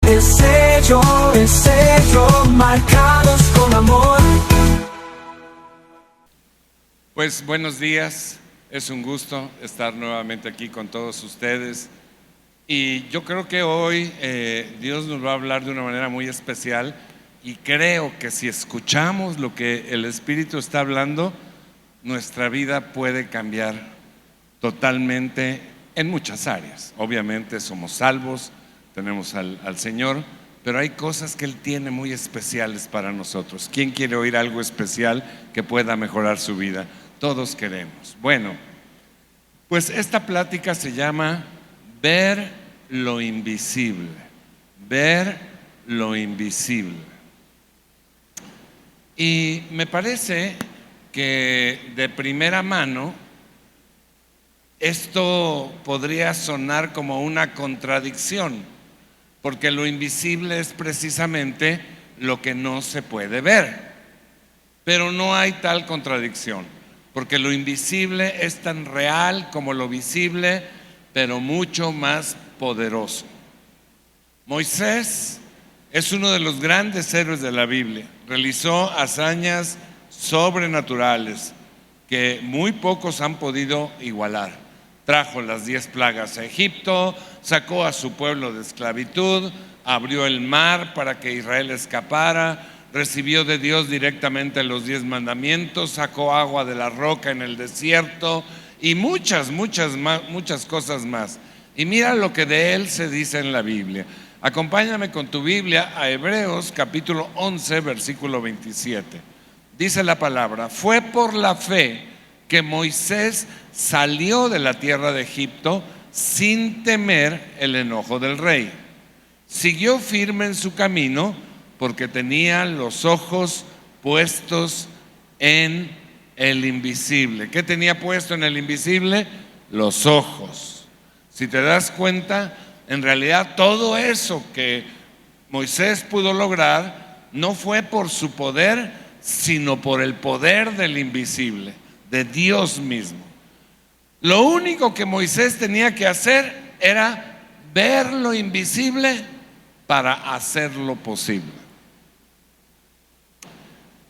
Es sello, marcados con amor. Pues buenos días, es un gusto estar nuevamente aquí con todos ustedes. Y yo creo que hoy Dios nos va a hablar de una manera muy especial, y creo que si escuchamos lo que el Espíritu está hablando, nuestra vida puede cambiar totalmente en muchas áreas. Obviamente somos salvos, tenemos al Señor, pero hay cosas que Él tiene muy especiales para nosotros. ¿Quién quiere oír algo especial que pueda mejorar su vida? Todos queremos. Bueno, pues esta plática se llama Ver lo invisible. Ver lo invisible. Y me parece que de primera mano esto podría sonar como una contradicción, porque lo invisible es precisamente lo que no se puede ver. Pero no hay tal contradicción, porque lo invisible es tan real como lo visible, pero mucho más poderoso. Moisés es uno de los grandes héroes de la Biblia. Realizó hazañas sobrenaturales que muy pocos han podido igualar. Trajo las 10 plagas a Egipto, sacó a su pueblo de esclavitud, abrió el mar para que Israel escapara, recibió de Dios directamente los 10 mandamientos, sacó agua de la roca en el desierto y muchas cosas más. Y mira lo que de él se dice en la Biblia. Acompáñame con tu Biblia a Hebreos capítulo 11, versículo 27. Dice la palabra: fue por la fe que Moisés salió de la tierra de Egipto sin temer el enojo del rey. Siguió firme en su camino porque tenía los ojos puestos en el invisible. ¿Qué tenía puesto en el invisible? Los ojos. Si te das cuenta, en realidad todo eso que Moisés pudo lograr no fue por su poder, sino por el poder del invisible, de Dios mismo. Lo único que Moisés tenía que hacer era ver lo invisible para hacerlo posible.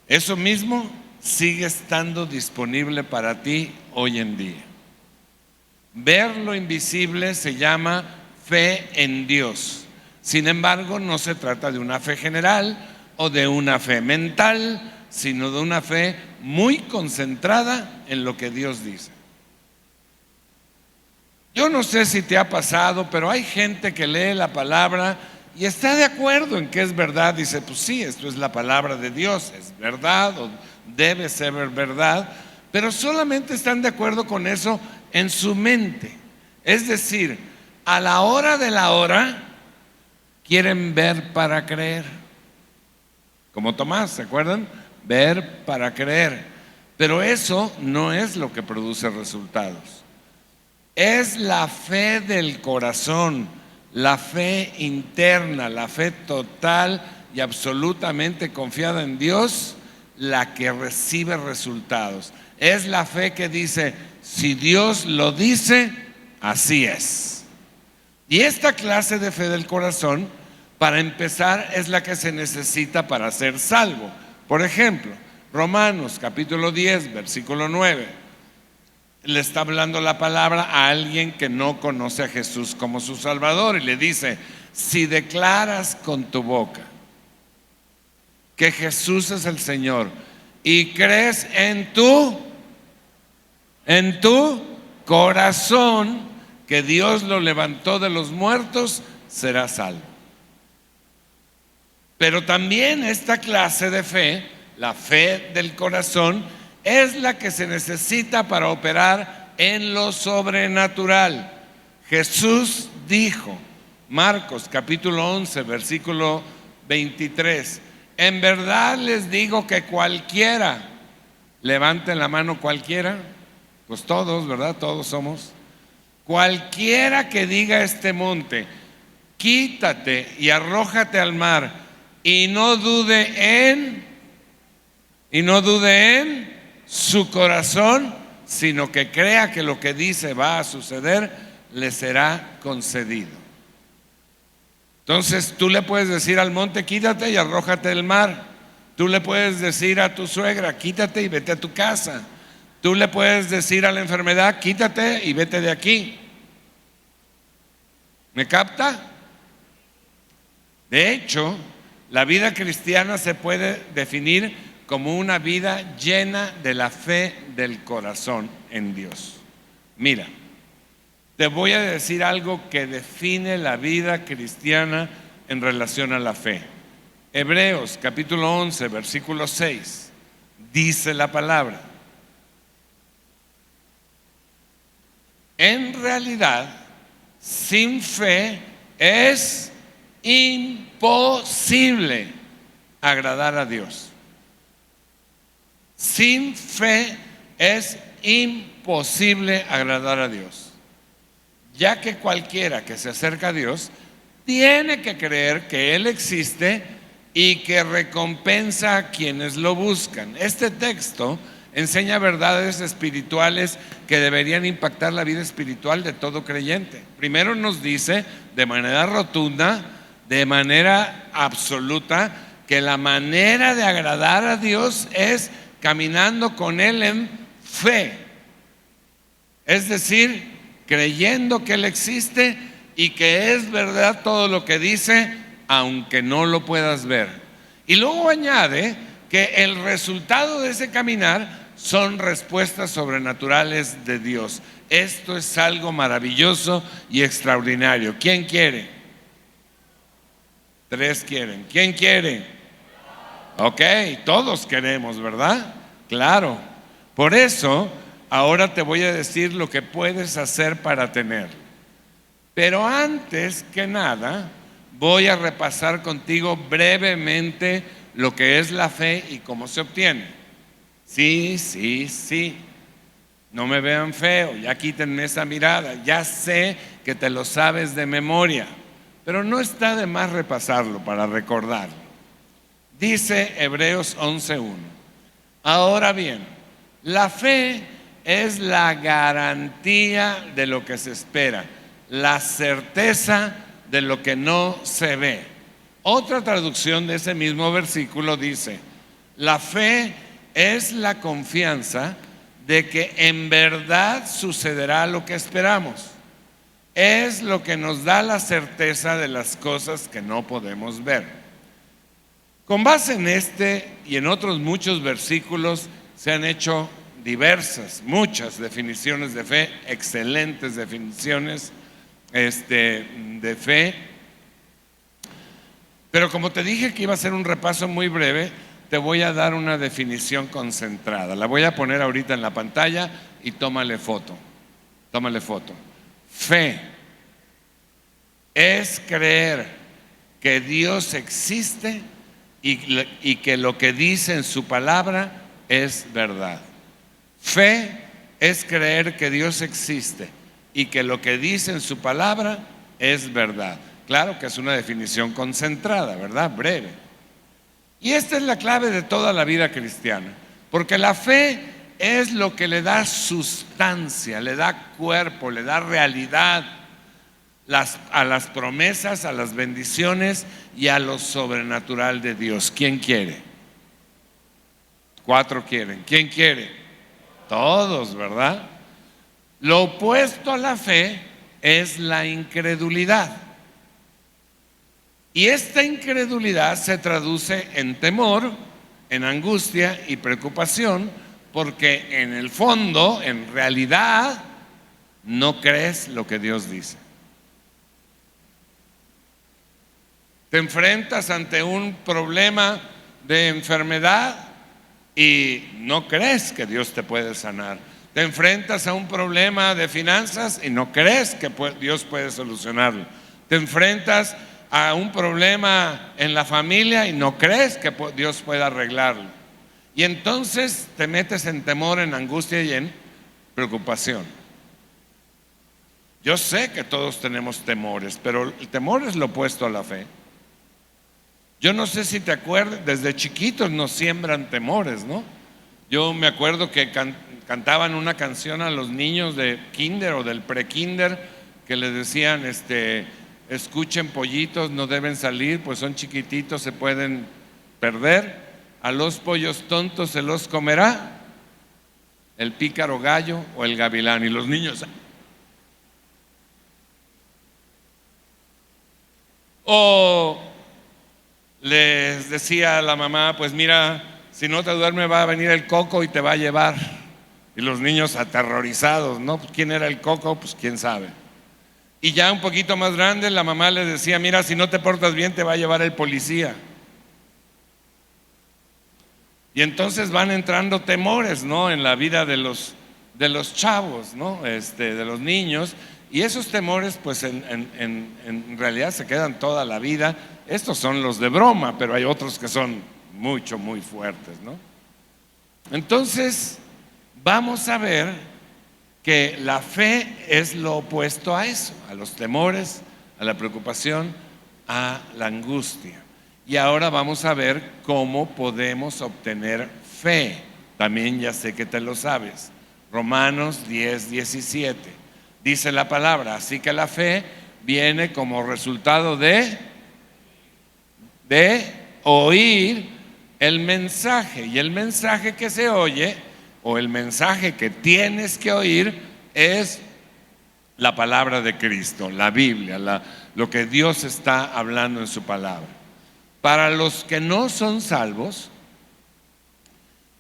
Eso mismo sigue estando disponible para ti hoy en día. Ver lo invisible se llama fe en Dios. Sin embargo, no se trata de una fe general o de una fe mental, sino de una fe muy concentrada en lo que Dios dice. Yo no sé si te ha pasado, pero hay gente que lee la palabra y está de acuerdo en que es verdad. Dice, pues sí, esto es la palabra de Dios, es verdad o debe ser verdad, pero solamente están de acuerdo con eso en su mente. Es decir, a la hora de la hora quieren ver para creer. Como Tomás, ¿se acuerdan? Ver para creer. Pero eso no es lo que produce resultados. Es la fe del corazón, la fe interna, la fe total y absolutamente confiada en Dios, la que recibe resultados. Es la fe que dice, si Dios lo dice, así es. Y esta clase de fe del corazón, para empezar, es la que se necesita para ser salvo. Por ejemplo, Romanos capítulo 10, versículo 9. Le está hablando la palabra a alguien que no conoce a Jesús como su Salvador y le dice, si declaras con tu boca que Jesús es el Señor y crees en tu corazón que Dios lo levantó de los muertos, serás salvo. Pero también esta clase de fe, la fe del corazón, es la que se necesita para operar en lo sobrenatural. Jesús dijo, Marcos capítulo 11, versículo 23, en verdad les digo que cualquiera, levanten la mano cualquiera, pues todos, ¿verdad? Todos somos. Cualquiera que diga a este monte, quítate y arrójate al mar, y no dude en su corazón, sino que crea que lo que dice va a suceder, le será concedido. Entonces tú le puedes decir al monte, quítate y arrójate del mar. Tú le puedes decir a tu suegra, quítate y vete a tu casa. Tú le puedes decir a la enfermedad, quítate y vete de aquí. ¿Me capta? De hecho, la vida cristiana se puede definir como una vida llena de la fe del corazón en Dios. Mira, te voy a decir algo que define la vida cristiana en relación a la fe. Hebreos capítulo 11, versículo 6, dice la palabra: en realidad, sin fe es imposible agradar a Dios. Sin fe es imposible agradar a Dios, ya que cualquiera que se acerca a Dios tiene que creer que Él existe y que recompensa a quienes lo buscan. Este texto enseña verdades espirituales que deberían impactar la vida espiritual de todo creyente. Primero nos dice de manera rotunda, de manera absoluta, que la manera de agradar a Dios es caminando con Él en fe. Es decir, creyendo que Él existe y que es verdad todo lo que dice, aunque no lo puedas ver. Y luego añade que el resultado de ese caminar son respuestas sobrenaturales de Dios. Esto es algo maravilloso y extraordinario. ¿Quién quiere? 3 quieren. ¿Quién quiere? Ok, todos queremos, ¿verdad? Claro. Por eso, ahora te voy a decir lo que puedes hacer para tener. Pero antes que nada, voy a repasar contigo brevemente lo que es la fe y cómo se obtiene. Sí. No me vean feo, ya quítenme esa mirada. Ya sé que te lo sabes de memoria, pero no está de más repasarlo para recordarlo. Dice Hebreos 11:1. Ahora bien, la fe es la garantía de lo que se espera, la certeza de lo que no se ve. Otra traducción de ese mismo versículo dice: la fe es la confianza de que en verdad sucederá lo que esperamos. Es lo que nos da la certeza de las cosas que no podemos ver. Con base en este y en otros muchos versículos se han hecho muchas definiciones de fe, excelentes definiciones de fe. Pero como te dije que iba a ser un repaso muy breve, te voy a dar una definición concentrada. La voy a poner ahorita en la pantalla y tómale foto. Fe es creer que Dios existe y que lo que dice en su palabra es verdad. Fe es creer que Dios existe y que lo que dice en su palabra es verdad. Claro que es una definición concentrada, ¿verdad? Breve. Y esta es la clave de toda la vida cristiana, porque la fe es lo que le da sustancia, le da cuerpo, le da realidad a las promesas, a las bendiciones y a lo sobrenatural de Dios. ¿Quién quiere? 4 quieren. ¿Quién quiere? Todos, ¿verdad? Lo opuesto a la fe es la incredulidad. Y esta incredulidad se traduce en temor, en angustia y preocupación, porque en el fondo, en realidad, no crees lo que Dios dice. Te enfrentas ante un problema de enfermedad y no crees que Dios te puede sanar. Te enfrentas a un problema de finanzas y no crees que Dios puede solucionarlo. Te enfrentas a un problema en la familia y no crees que Dios pueda arreglarlo. Y entonces te metes en temor, en angustia y en preocupación. Yo sé que todos tenemos temores, pero el temor es lo opuesto a la fe. Yo no sé si te acuerdas, desde chiquitos nos siembran temores, ¿no? Yo me acuerdo que cantaban una canción a los niños de kinder o del pre-kinder que les decían, escuchen pollitos, no deben salir, pues son chiquititos, se pueden perder. A los pollos tontos se los comerá el pícaro gallo o el gavilán. Y los niños... O les decía a la mamá, pues mira, si no te duerme va a venir el coco y te va a llevar. Y los niños aterrorizados, ¿no? ¿Quién era el coco? Pues quién sabe. Y ya un poquito más grande, la mamá les decía, mira, si no te portas bien te va a llevar el policía. Y entonces van entrando temores, ¿no?, en la vida de los chavos, ¿no?, de los niños. Y esos temores, pues en realidad se quedan toda la vida. Estos son los de broma, pero hay otros que son muy fuertes, ¿no? Entonces, vamos a ver que la fe es lo opuesto a eso, a los temores, a la preocupación, a la angustia. Y ahora vamos a ver cómo podemos obtener fe. También ya sé que te lo sabes. Romanos 10:17. Dice la palabra, así que la fe viene como resultado de oír el mensaje. Y el mensaje que se oye, o el mensaje que tienes que oír, es la palabra de Cristo, la Biblia, lo que Dios está hablando en su palabra. Para los que no son salvos,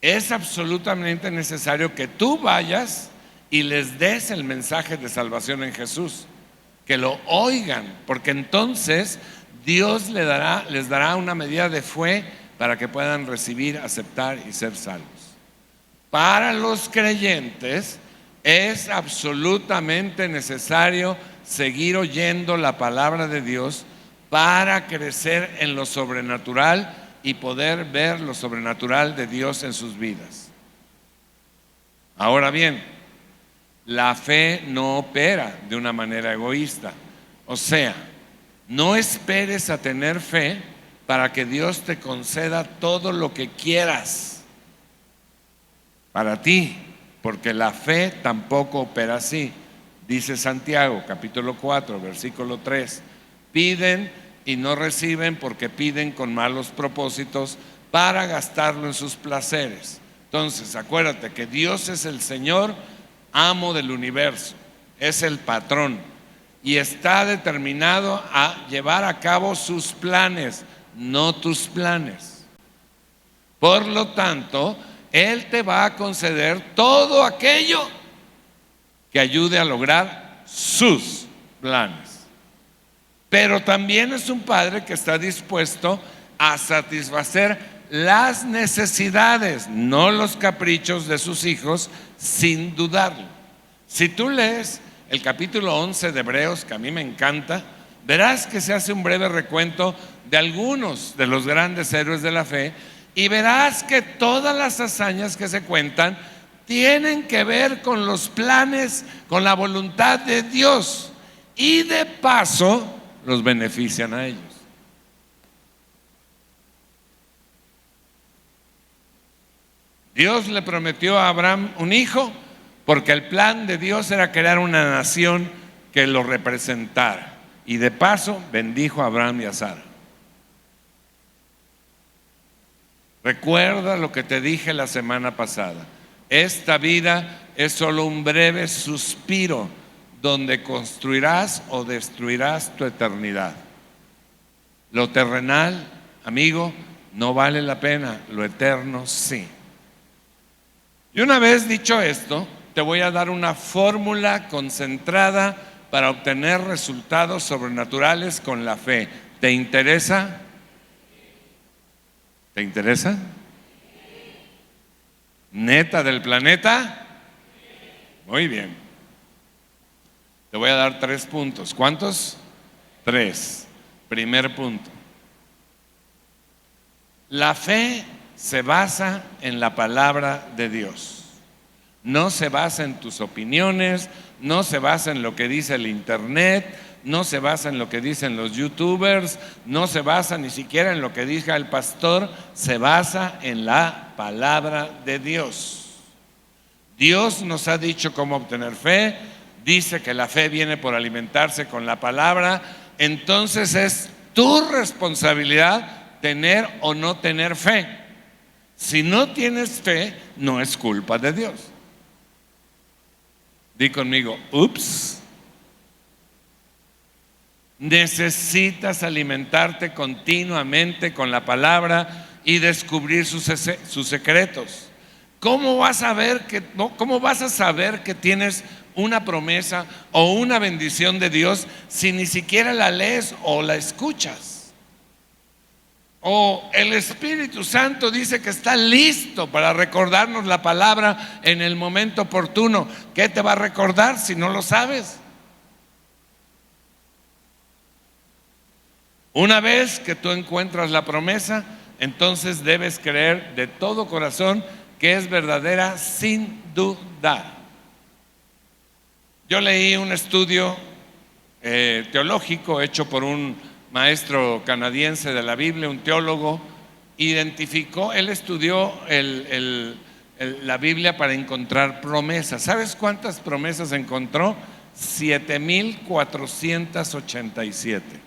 es absolutamente necesario que tú vayas y les des el mensaje de salvación en Jesús, que lo oigan, porque entonces Dios les dará una medida de fe para que puedan recibir, aceptar y ser salvos. Para los creyentes es absolutamente necesario seguir oyendo la palabra de Dios para crecer en lo sobrenatural y poder ver lo sobrenatural de Dios en sus vidas. Ahora bien, la fe no opera de una manera egoísta. O sea, no esperes a tener fe para que Dios te conceda todo lo que quieras para ti, porque la fe tampoco opera así. Dice Santiago, capítulo 4, versículo 3, piden y no reciben porque piden con malos propósitos para gastarlo en sus placeres. Entonces, acuérdate que Dios es el Señor, amo del universo, es el patrón y está determinado a llevar a cabo sus planes, no tus planes. Por lo tanto, Él te va a conceder todo aquello que ayude a lograr sus planes. Pero también es un padre que está dispuesto a satisfacer las necesidades, no los caprichos de sus hijos, sin dudarlo. Si tú lees el capítulo 11 de Hebreos, que a mí me encanta, verás que se hace un breve recuento de algunos de los grandes héroes de la fe y verás que todas las hazañas que se cuentan tienen que ver con los planes, con la voluntad de Dios, y de paso los benefician a ellos. Dios le prometió a Abraham un hijo porque el plan de Dios era crear una nación que lo representara, y de paso bendijo a Abraham y a Sara. Recuerda lo que te dije la semana pasada: esta vida es solo un breve suspiro donde construirás o destruirás tu eternidad. Lo terrenal, amigo, no vale la pena, lo eterno sí. Y una vez dicho esto, te voy a dar una fórmula concentrada para obtener resultados sobrenaturales con la fe. ¿Te interesa? ¿Te interesa? ¿Neta del planeta? Muy bien. Te voy a dar 3 puntos. ¿Cuántos? 3. Primer punto. La fe se basa en la palabra de Dios. No se basa en tus opiniones, no se basa en lo que dice el internet, no se basa en lo que dicen los youtubers, no se basa ni siquiera en lo que diga el pastor, se basa en la palabra de Dios. Dios nos ha dicho cómo obtener fe. Dice que la fe viene por alimentarse con la palabra, entonces es tu responsabilidad tener o no tener fe. Si no tienes fe, no es culpa de Dios. Di conmigo, ups. Necesitas alimentarte continuamente con la palabra y descubrir sus secretos. ¿Cómo vas a saber que tienes una promesa o una bendición de Dios si ni siquiera la lees o la escuchas? O el Espíritu Santo dice que está listo para recordarnos la palabra en el momento oportuno. ¿Qué te va a recordar si no lo sabes? Una vez que tú encuentras la promesa, entonces debes creer de todo corazón que es verdadera sin dudar. Yo leí un estudio teológico hecho por un maestro canadiense de la Biblia, un teólogo. Él estudió la Biblia para encontrar promesas. ¿Sabes cuántas promesas encontró? 7,487.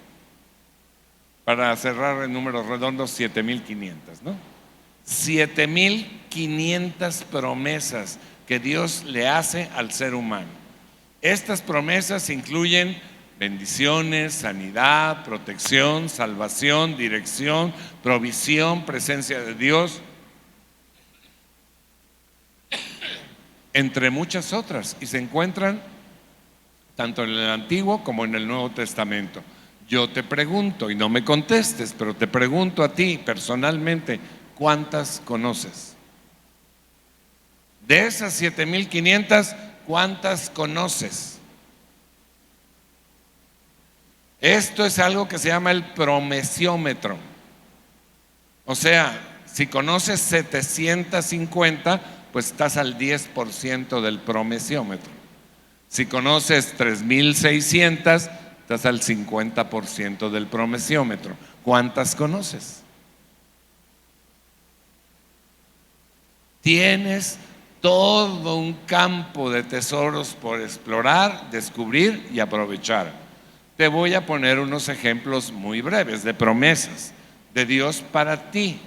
Para cerrar en números redondos, 7,500, ¿no? 7,500 promesas que Dios le hace al ser humano. Estas promesas incluyen bendiciones, sanidad, protección, salvación, dirección, provisión, presencia de Dios, entre muchas otras, y se encuentran tanto en el Antiguo como en el Nuevo Testamento. Yo te pregunto, y no me contestes, pero te pregunto a ti personalmente, ¿cuántas conoces? De esas 7,500, ¿cuántas conoces? Esto es algo que se llama el promesiómetro. O sea, si conoces 750, pues estás al 10% del promesiómetro. Si conoces 3,600, estás al 50% del promesiómetro. ¿Cuántas conoces? Tienes todo un campo de tesoros por explorar, descubrir y aprovechar. Te voy a poner unos ejemplos muy breves de promesas de Dios para ti.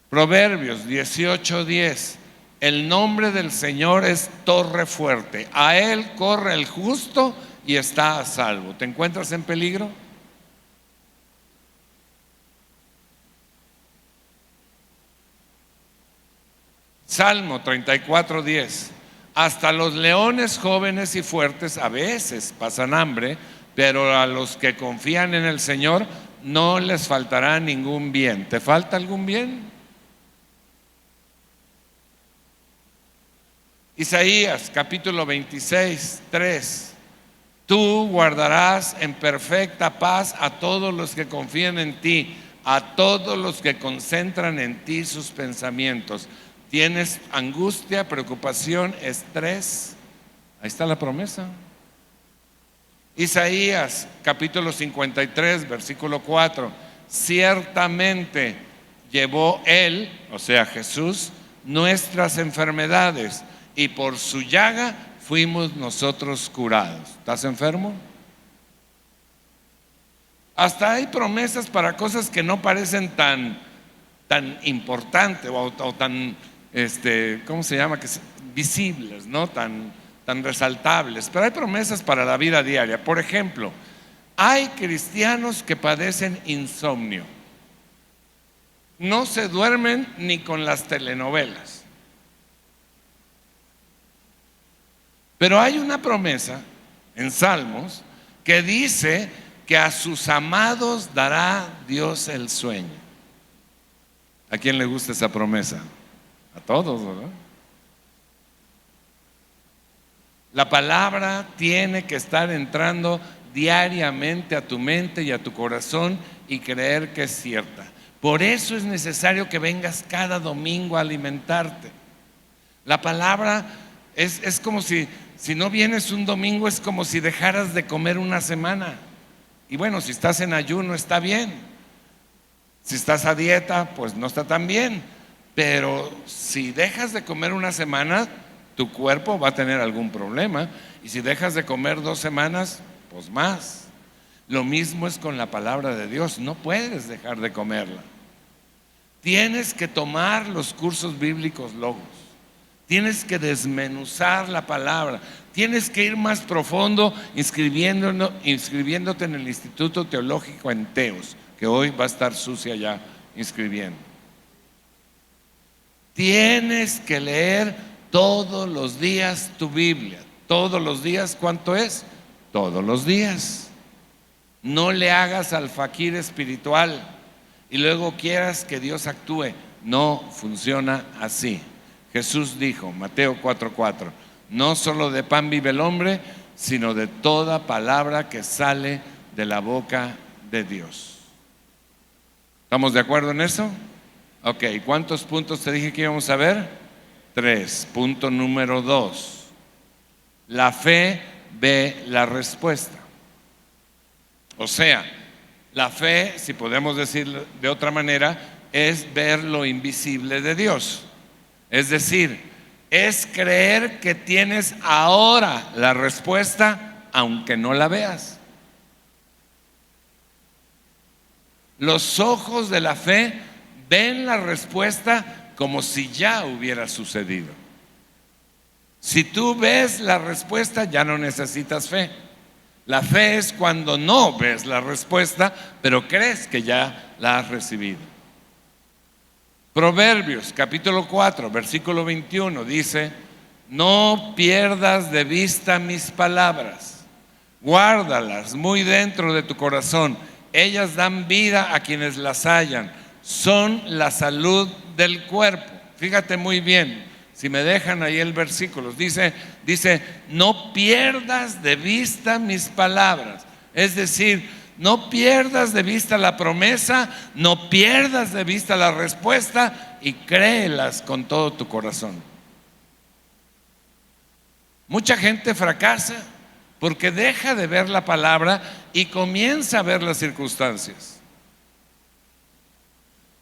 Proverbios 18:10. El nombre del Señor es torre fuerte. A Él corre el justo y está a salvo. ¿Te encuentras en peligro? Salmo 34:10. Hasta los leones jóvenes y fuertes a veces pasan hambre, pero a los que confían en el Señor no les faltará ningún bien. ¿Te falta algún bien? Isaías capítulo 26:3. Tú guardarás en perfecta paz a todos los que confían en ti, a todos los que concentran en ti sus pensamientos. ¿Tienes angustia, preocupación, estrés? Ahí está la promesa. Isaías capítulo 53 versículo 4. Ciertamente llevó Él, o sea Jesús, nuestras enfermedades y por su llaga fuimos nosotros curados. ¿Estás enfermo? Hasta hay promesas para cosas que no parecen tan importantes o tan, ¿cómo se llama? Visibles, ¿no? Tan resaltables. Pero hay promesas para la vida diaria. Por ejemplo, hay cristianos que padecen insomnio. No se duermen ni con las telenovelas. Pero hay una promesa en Salmos que dice que a sus amados dará Dios el sueño. ¿A quién le gusta esa promesa? A todos, ¿verdad? La palabra tiene que estar entrando diariamente a tu mente y a tu corazón y creer que es cierta. Por eso es necesario que vengas cada domingo a alimentarte. La palabra es como si no vienes un domingo, es como si dejaras de comer una semana. Y bueno, si estás en ayuno está bien. Si estás a dieta, pues no está tan bien. Pero si dejas de comer una semana, tu cuerpo va a tener algún problema. Y si dejas de comer 2 semanas, pues más. Lo mismo es con la palabra de Dios, no puedes dejar de comerla. Tienes que tomar los cursos bíblicos Logos, tienes que desmenuzar la palabra, tienes que ir más profundo inscribiéndote en el Instituto Teológico en Teos, que hoy va a estar Sucia ya inscribiendo. Tienes que leer todos los días tu Biblia. Todos los días, ¿cuánto es? Todos los días. No le hagas al faquir espiritual y luego quieras que Dios actúe. No funciona así. Jesús dijo, Mateo 4:4, no solo de pan vive el hombre, sino de toda palabra que sale de la boca de Dios. ¿Estamos de acuerdo en eso? Ok, ¿cuántos puntos te dije que íbamos a ver? 3. Punto número 2. La fe ve la respuesta. O sea, la fe, si podemos decir de otra manera, es ver lo invisible de Dios. Es decir, es creer que tienes ahora la respuesta, aunque no la veas. Los ojos de la fe ven la respuesta como si ya hubiera sucedido. Si tú ves la respuesta, ya no necesitas fe. La fe es cuando no ves la respuesta, pero crees que ya la has recibido. Proverbios capítulo 4, versículo 21 dice, no pierdas de vista mis palabras, guárdalas muy dentro de tu corazón. Ellas dan vida a quienes las hallan, son la salud del cuerpo. Fíjate muy bien, si me dejan ahí el versículo, dice, no pierdas de vista mis palabras. Es decir, no pierdas de vista la promesa, no pierdas de vista la respuesta y créelas con todo tu corazón. Mucha gente fracasa porque deja de ver la palabra y comienza a ver las circunstancias.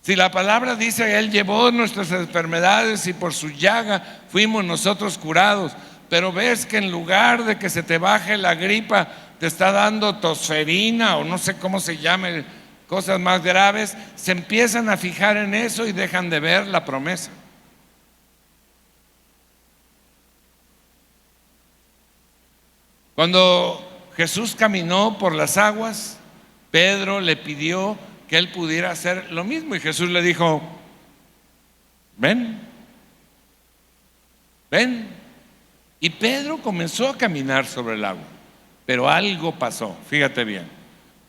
Si la palabra dice, Él llevó nuestras enfermedades y por su llaga fuimos nosotros curados, pero ves que en lugar de que se te baje la gripa, te está dando tosferina o no sé cómo se llame, cosas más graves, se empiezan a fijar en eso y dejan de ver la promesa. Cuando Jesús caminó por las aguas, Pedro le pidió que él pudiera hacer lo mismo y Jesús le dijo, ven. Y Pedro comenzó a caminar sobre el agua, pero algo pasó. Fíjate bien,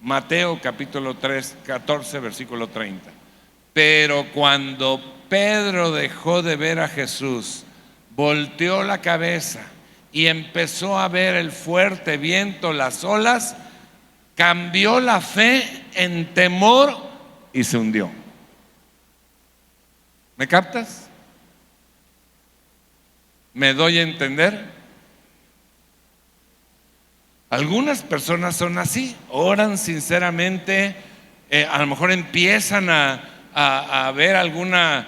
Mateo capítulo 3, 14, versículo 30. Pero cuando Pedro dejó de ver a Jesús, volteó la cabeza y empezó a ver el fuerte viento, las olas, cambió la fe en temor y se hundió. ¿Me captas? ¿Me doy a entender? Algunas personas son así, oran sinceramente, a lo mejor empiezan a ver alguna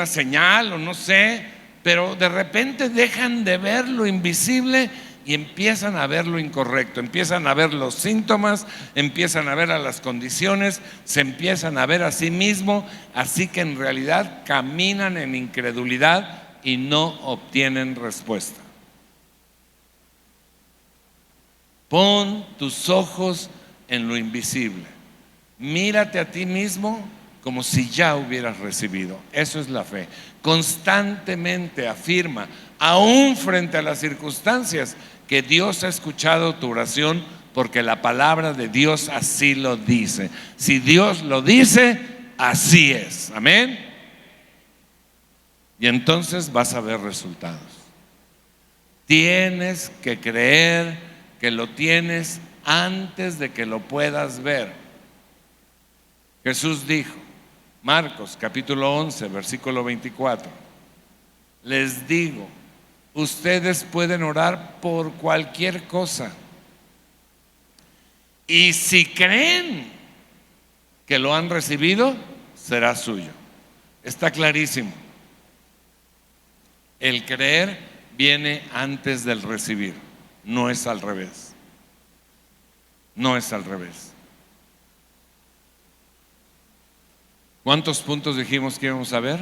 señal o no sé, pero de repente dejan de ver lo invisible y empiezan a ver lo incorrecto, empiezan a ver los síntomas, empiezan a ver a las condiciones, se empiezan a ver a sí mismos, así que en realidad caminan en incredulidad y no obtienen respuesta. Pon tus ojos en lo invisible, mírate a ti mismo como si ya hubieras recibido. Eso es la fe. Constantemente afirma, aún frente a las circunstancias, que Dios ha escuchado tu oración, porque la palabra de Dios así lo dice. Si Dios lo dice, así es. Amén. Y entonces vas a ver resultados. Tienes que creer que lo tienes antes de que lo puedas ver. Jesús dijo, Marcos capítulo 11, versículo 24, les digo, ustedes pueden orar por cualquier cosa y si creen que lo han recibido, será suyo. Está clarísimo. El creer viene antes del recibir, no es al revés. no es al revés. ¿Cuántos puntos dijimos que íbamos a ver?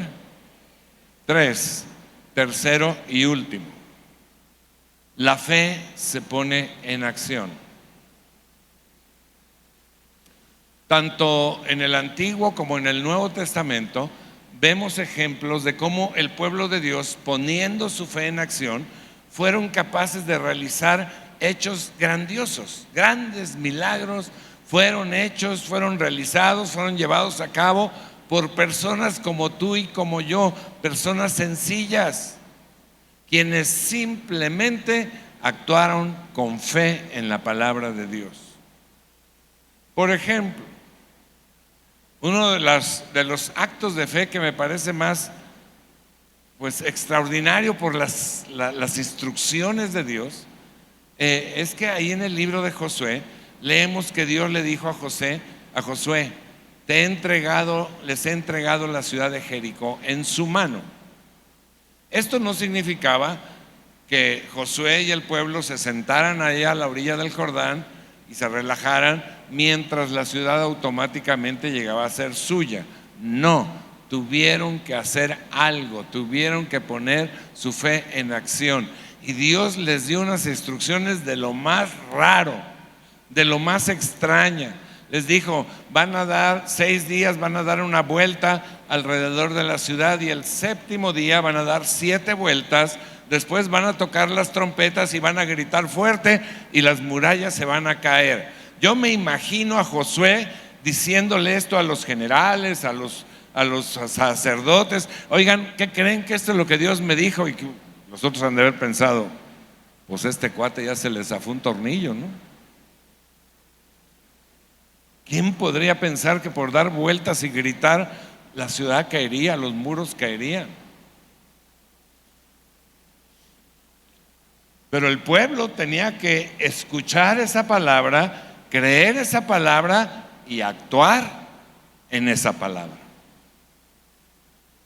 3. Tercero y último. La fe se pone en acción. Tanto en el Antiguo como en el Nuevo Testamento vemos ejemplos de cómo el pueblo de Dios, poniendo su fe en acción, fueron capaces de realizar hechos grandiosos, grandes milagros fueron hechos, fueron realizados, fueron llevados a cabo por personas como tú y como yo, personas sencillas, quienes simplemente actuaron con fe en la palabra de Dios. Por ejemplo, uno de los actos de fe que me parece más extraordinario por las instrucciones de Dios, es que ahí en el libro de Josué leemos que Dios le dijo a Josué, les he entregado la ciudad de Jericó en su mano. Esto no significaba que Josué y el pueblo se sentaran allá a la orilla del Jordán y se relajaran mientras la ciudad automáticamente llegaba a ser suya. No, tuvieron que hacer algo, tuvieron que poner su fe en acción. Y Dios les dio unas instrucciones de lo más raro, de lo más extraña. Les dijo, van a dar 6 días, van a dar una vuelta alrededor de la ciudad, y el 7º día van a dar 7 vueltas. Después van a tocar las trompetas y van a gritar fuerte y las murallas se van a caer. Yo me imagino a Josué diciéndole esto a los generales, a los sacerdotes. Oigan, ¿qué creen que esto es lo que Dios me dijo? Y que los otros han de haber pensado, pues este cuate ya se le zafó un tornillo, ¿no? ¿Quién podría pensar que por dar vueltas y gritar la ciudad caería, los muros caerían? Pero el pueblo tenía que escuchar esa palabra, creer esa palabra y actuar en esa palabra.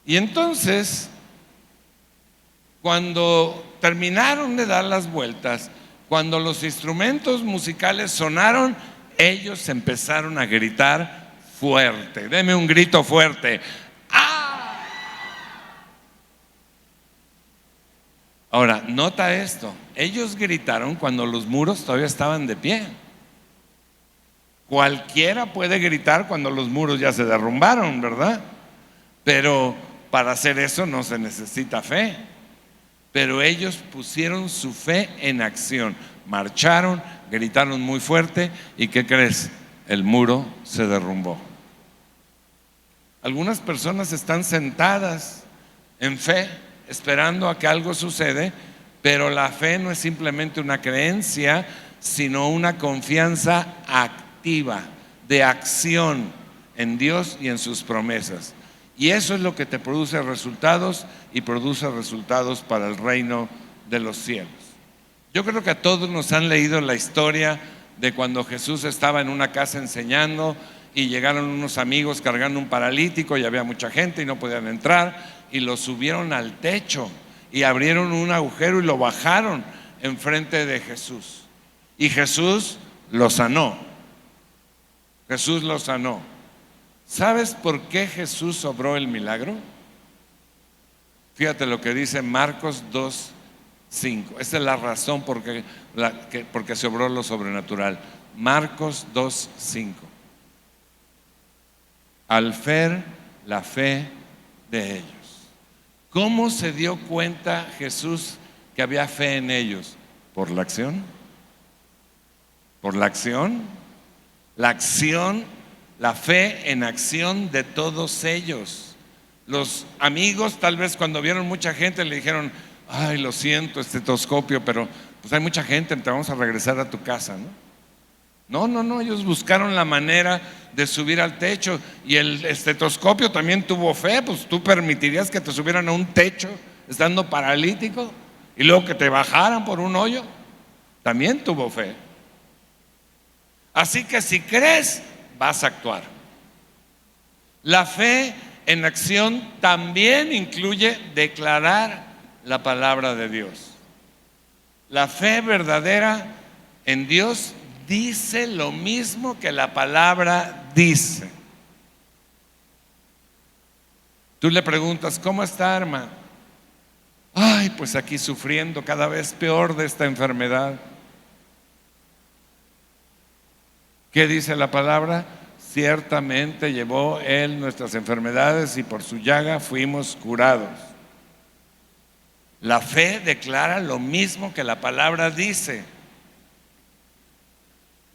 Y entonces, cuando terminaron de dar las vueltas, cuando los instrumentos musicales sonaron, ellos empezaron a gritar fuerte. Deme un grito fuerte. ¡Ah! Ahora, nota esto. Ellos gritaron cuando los muros todavía estaban de pie. Cualquiera puede gritar cuando los muros ya se derrumbaron, ¿verdad? Pero para hacer eso no se necesita fe. Pero ellos pusieron su fe en acción. Marcharon, gritaron muy fuerte, y ¿qué crees? El muro se derrumbó. Algunas personas están sentadas en fe, esperando a que algo sucede, pero la fe no es simplemente una creencia, sino una confianza activa, de acción en Dios y en sus promesas. Y eso es lo que te produce resultados, y produce resultados para el reino de los cielos. Yo creo que a todos nos han leído la historia de cuando Jesús estaba en una casa enseñando y llegaron unos amigos cargando un paralítico, y había mucha gente y no podían entrar, y lo subieron al techo y abrieron un agujero y lo bajaron enfrente de Jesús, y Jesús lo sanó. Jesús lo sanó. ¿Sabes por qué Jesús obró el milagro? Fíjate lo que dice Marcos 2:5. Esa es la razón porque se obró lo sobrenatural. Marcos 2:5. Al ver la fe de ellos. ¿Cómo se dio cuenta Jesús que había fe en ellos? ¿Por la acción? ¿Por la acción? La acción, la fe en acción de todos ellos. Los amigos, tal vez cuando vieron mucha gente, le dijeron, ay, lo siento, estetoscopio, pero pues hay mucha gente, te vamos a regresar a tu casa, ¿no? No, ellos buscaron la manera de subir al techo, y el estetoscopio también tuvo fe. Pues tú permitirías que te subieran a un techo estando paralítico y luego que te bajaran por un hoyo. También tuvo fe. Así que si crees, vas a actuar. La fe en acción también incluye declarar la palabra de Dios. La fe verdadera en Dios dice lo mismo que la palabra dice. Tú le preguntas, ¿cómo está, hermano? Ay, pues aquí sufriendo cada vez peor de esta enfermedad. ¿Qué dice la palabra? Ciertamente llevó Él nuestras enfermedades y por su llaga fuimos curados. La fe declara lo mismo que la palabra dice.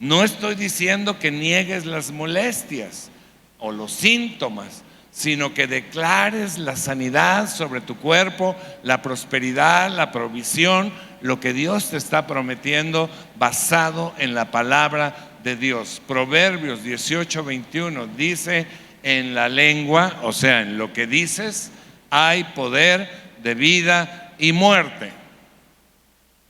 No estoy diciendo que niegues las molestias o los síntomas, sino que declares la sanidad sobre tu cuerpo, la prosperidad, la provisión, lo que Dios te está prometiendo basado en la palabra de Dios. Proverbios 18:21 dice: en la lengua, o sea, en lo que dices, hay poder de vida y muerte.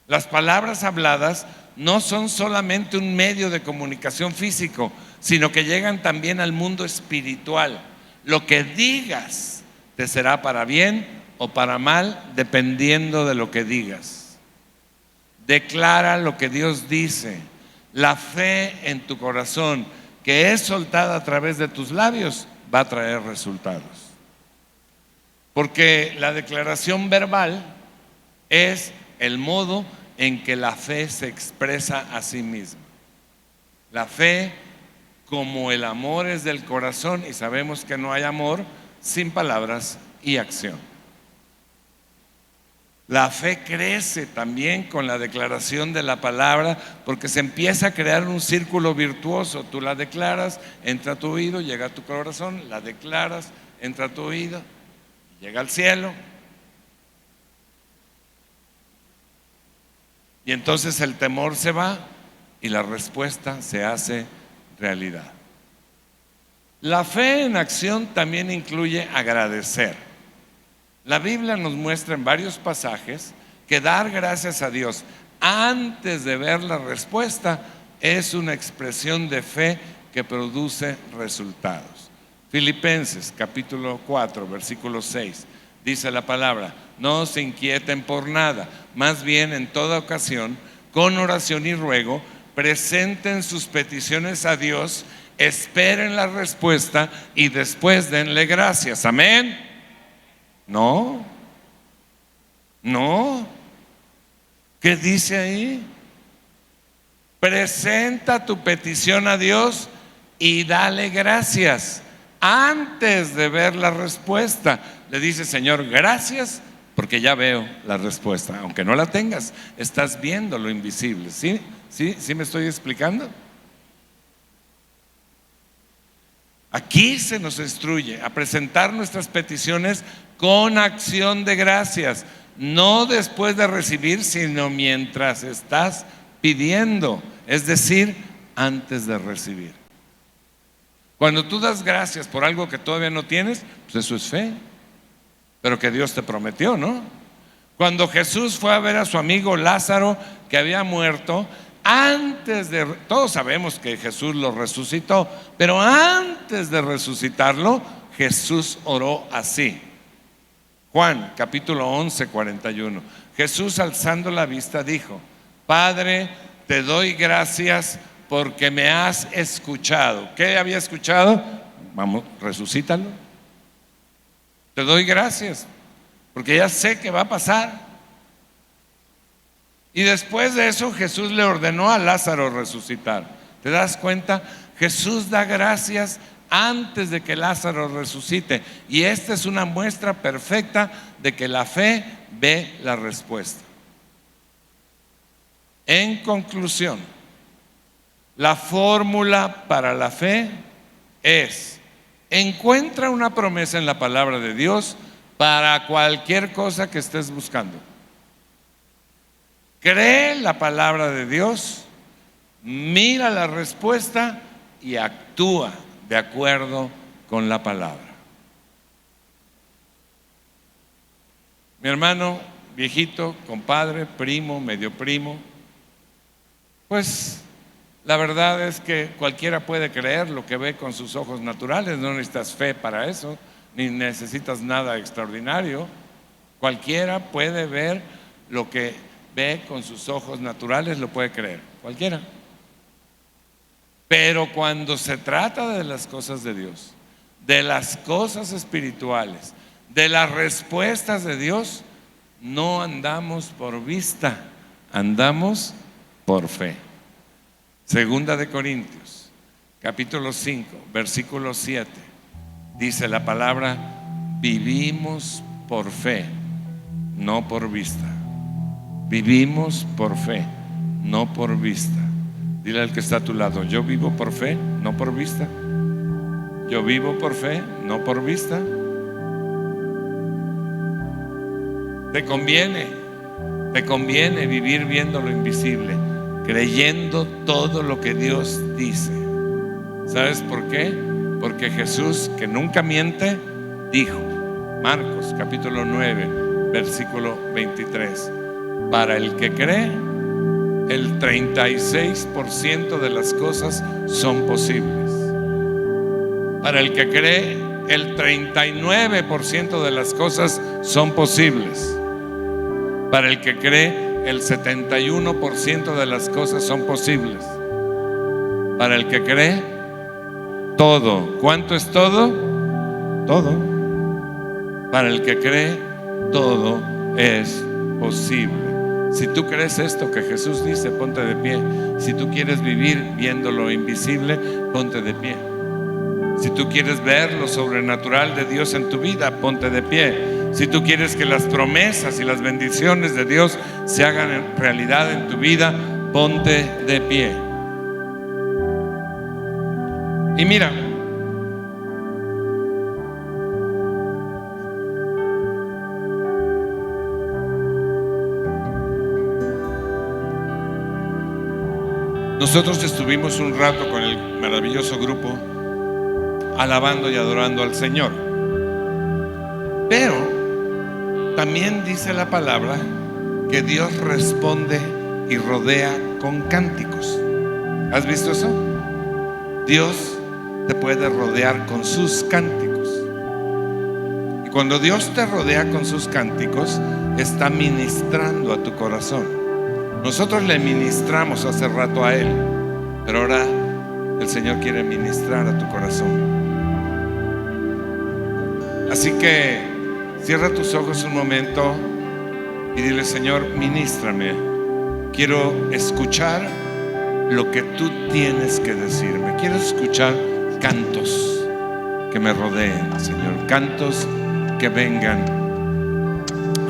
Las palabras habladas no son solamente un medio de comunicación físico, sino que llegan también al mundo espiritual. Lo que digas te será para bien o para mal, dependiendo de lo que digas. Declara lo que Dios dice. La fe en tu corazón, que es soltada a través de tus labios, va a traer resultados. Porque la declaración verbal es el modo en que la fe se expresa a sí misma. La fe, como el amor es del corazón, y sabemos que no hay amor sin palabras y acción. La fe crece también con la declaración de la palabra, porque se empieza a crear un círculo virtuoso. Tú la declaras, entra a tu oído, llega a tu corazón, la declaras, entra a tu oído, llega al cielo. Y entonces el temor se va y la respuesta se hace realidad. La fe en acción también incluye agradecer. La Biblia nos muestra en varios pasajes que dar gracias a Dios antes de ver la respuesta es una expresión de fe que produce resultados. Filipenses capítulo 4, versículo 6, dice la palabra: no se inquieten por nada, más bien en toda ocasión, con oración y ruego, presenten sus peticiones a Dios, esperen la respuesta y después denle gracias. Amén. No. ¿Qué dice ahí? Presenta tu petición a Dios y dale gracias antes de ver la respuesta. Le dice: Señor, gracias porque ya veo la respuesta. Aunque no la tengas, estás viendo lo invisible. ¿Sí me estoy explicando? Aquí se nos instruye a presentar nuestras peticiones con acción de gracias, no después de recibir, sino mientras estás pidiendo, es decir, antes de recibir. Cuando tú das gracias por algo que todavía no tienes, pues eso es fe, pero que Dios te prometió, ¿no? Cuando Jesús fue a ver a su amigo Lázaro, que había muerto, todos sabemos que Jesús lo resucitó, pero antes de resucitarlo, Jesús oró así. Juan capítulo 11, 41. Jesús, alzando la vista, dijo: Padre, te doy gracias porque me has escuchado. ¿Qué había escuchado? Vamos, resucítalo. Te doy gracias porque ya sé que va a pasar. Y después de eso Jesús le ordenó a Lázaro resucitar. ¿Te das cuenta? Jesús da gracias antes de que Lázaro resucite. Y esta es una muestra perfecta de que la fe ve la respuesta. En conclusión, la fórmula para la fe es: encuentra una promesa en la palabra de Dios para cualquier cosa que estés buscando. Cree la palabra de Dios, mira la respuesta y actúa de acuerdo con la palabra. Mi hermano, viejito, compadre, primo, medio primo, pues la verdad es que cualquiera puede creer lo que ve con sus ojos naturales. No necesitas fe para eso, ni necesitas nada extraordinario. Cualquiera puede ver lo que ve con sus ojos naturales, lo puede creer, cualquiera. Pero cuando se trata de las cosas de Dios, de las cosas espirituales, de las respuestas de Dios, no andamos por vista, andamos por fe. Segunda de Corintios, capítulo 5, versículo 7, dice la palabra: vivimos por fe, no por vista. Vivimos por fe, no por vista. Dile al que está a tu lado: yo vivo por fe, no por vista. Yo vivo por fe, no por vista. Te conviene vivir viendo lo invisible, creyendo todo lo que Dios dice. ¿Sabes por qué? Porque Jesús, que nunca miente, dijo, Marcos capítulo 9, versículo 23, para el que cree, el 36% de las cosas son posibles. Para el que cree, el 39% de las cosas son posibles. Para el que cree, el 71% de las cosas son posibles. Para el que cree, todo. ¿Cuánto es todo? Todo. Para el que cree, todo es posible. Si tú crees esto que Jesús dice, ponte de pie. Si tú quieres vivir viendo lo invisible, ponte de pie. Si tú quieres ver lo sobrenatural de Dios en tu vida, ponte de pie. Si tú quieres que las promesas y las bendiciones de Dios se hagan realidad en tu vida, ponte de pie. Y mira, nosotros estuvimos un rato con el maravilloso grupo alabando y adorando al Señor. Pero también dice la palabra que Dios responde y rodea con cánticos. ¿Has visto eso? Dios te puede rodear con sus cánticos. Y cuando Dios te rodea con sus cánticos, está ministrando a tu corazón. Nosotros le ministramos hace rato a Él, pero ahora el Señor quiere ministrar a tu corazón. Así que cierra tus ojos un momento y dile: Señor, ministrame. Quiero escuchar lo que tú tienes que decirme. Quiero escuchar cantos que me rodeen, Señor. Cantos que vengan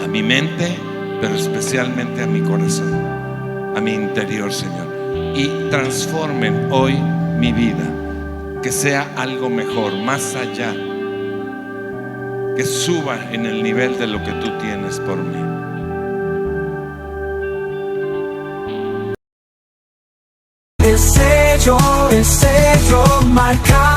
a mi mente, pero especialmente a mi corazón, a mi interior, Señor, y transformen hoy mi vida, que sea algo mejor, más allá, que suba en el nivel de lo que tú tienes por mí. El sello marcado.